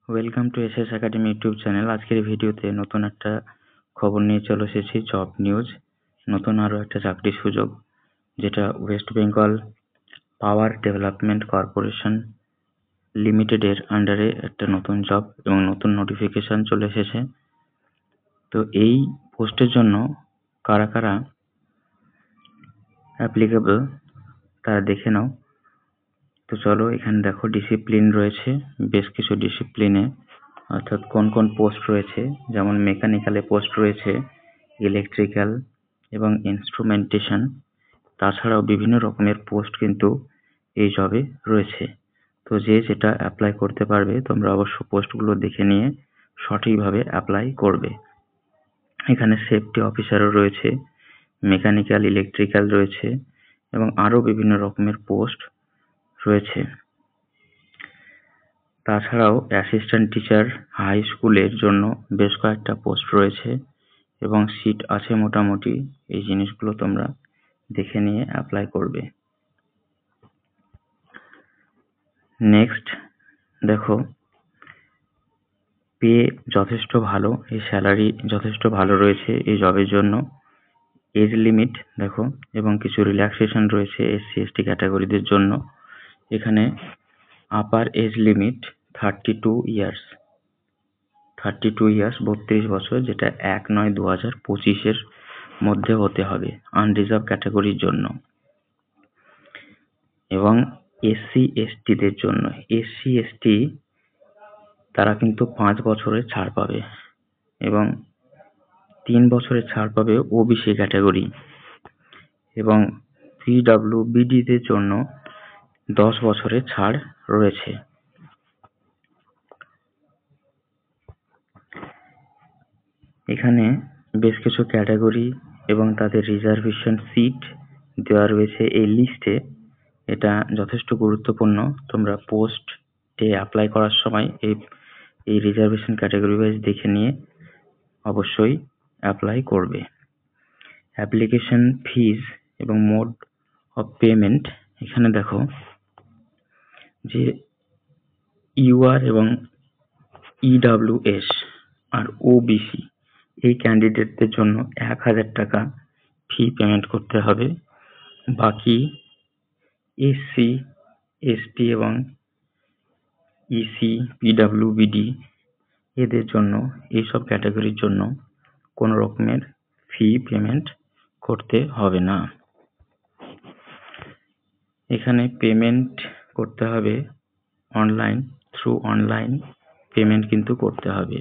Welcome to SS academy YouTube channel. আজকের ভিডিওতে নতুন একটা খবর নিয়ে চলে এসেছি, জব নিউজ। নতুন আরও একটা চাকরির সুযোগ, যেটা West Bengal power development corporation লিমিটেডের আন্ডারে একটা নতুন জব এবং নতুন নোটিফিকেশন চলে এসেছে। তো এই পোস্টের জন্য কারা কারা অ্যাপ্লিকেবল তারা দেখে নাও। তো চলো, এখানে দেখো ডিসিপ্লিন রয়েছে, বেশ কিছু ডিসিপ্লিনে, অর্থাৎ কোন কোন পোস্ট রয়েছে, যেমন মেকানিক্যালে পোস্ট রয়েছে, ইলেকট্রিক্যাল এবং ইনস্ট্রুমেন্টেশন। তাছাড়াও বিভিন্ন রকমের পোস্ট কিন্তু এই জবে রয়েছে। তো যে যেটা অ্যাপ্লাই করতে পারবে, তোমরা অবশ্য পোস্টগুলো দেখে নিয়ে সঠিকভাবে অ্যাপ্লাই করবে। এখানে সেফটি অফিসারও রয়েছে, মেকানিক্যাল, ইলেকট্রিক্যাল রয়েছে এবং আরও বিভিন্ন রকমের পোস্ট রয়েছে। তাছাড়াও অ্যাসিস্ট্যান্ট টিচার হাই স্কুলের জন্য বেশ কয়েকটা পোস্ট রয়েছে এবং সিট আছে মোটামুটি। এই জিনিসগুলো তোমরা দেখে নিয়ে অ্যাপ্লাই করবে। নেক্সট দেখো, পে যথেষ্ট ভালো, এই স্যালারি যথেষ্ট ভালো রয়েছে এই জবের জন্য। এজ লিমিট দেখো এবং কিছু রিল্যাক্সেশন রয়েছে এসসি এসটি ক্যাটাগরিদের জন্য। এখানে আপার এজ লিমিট 32 ইয়ার্স, 32 বছর, যেটা 1/9/2025 মধ্যে হতে হবে আনরিজার্ভ ক্যাটাগরির জন্য। এবং এসসি এসটিদের জন্য, এসসি এসটি তারা কিন্তু 5 বছরের ছাড় পাবে এবং 3 বছরের ছাড় পাবে ওবিসি ক্যাটাগরি। এবং পিডব্লিউবিডিদের জন্য 10 বছরের ছাড় রয়েছে। এখানে বেশ কিছু ক্যাটাগরি এবং তাদের রিজার্ভেশন সিট দেওয়া রয়েছে এই লিস্টে। এটা যথেষ্ট গুরুত্বপূর্ণ, তোমরা পোস্টে অ্যাপ্লাই করার সময় এই রিজার্ভেশন ক্যাটাগরি ওয়াইজ দেখে নিয়ে অবশ্যই অ্যাপ্লাই করবে। অ্যাপ্লিকেশন ফিজ এবং মোড অফ পেমেন্ট, এখানে দেখো যে ইউআর এবং ইডব্লিউএস আর ওবিসি এই ক্যান্ডিডেটদের জন্য 1000 টাকা ফি পেমেন্ট করতে হবে। বাকি এসসি এসটি এবং ইসি পিডব্লিউবিডি এদের জন্য, এইসব ক্যাটাগরির জন্য কোনো রকমের ফি পেমেন্ট করতে হবে না। এখানে পেমেন্ট করতে হবে অনলাইন, থ্রু অনলাইন পেমেন্ট কিন্তু করতে হবে।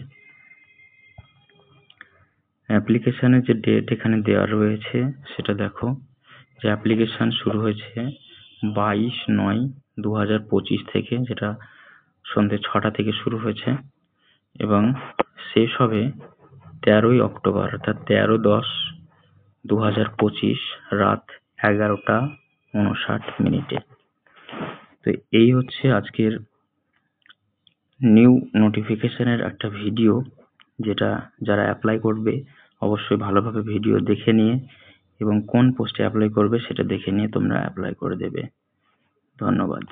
অ্যাপ্লিকেশনের যে ডেট এখানে দেওয়া রয়েছে সেটা দেখো, যে অ্যাপ্লিকেশন শুরু হয়েছে 22/9/2025 থেকে, যেটা সন্ধ্যে 6টা থেকে শুরু হয়েছে এবং শেষ হবে 13ই অক্টোবর, অর্থাৎ 13/10/2025 রাত 11:59। তো এই হচ্ছে আজকের নিউ নোটিফিকেশনের একটা ভিডিও, যেটা যারা অ্যাপ্লাই করবে অবশ্যই ভালোভাবে ভিডিও দেখে নিয়ে এবং কোন পোস্টে অ্যাপ্লাই করবে সেটা দেখে নিয়ে তোমরা অ্যাপ্লাই করে দেবে। ধন্যবাদ।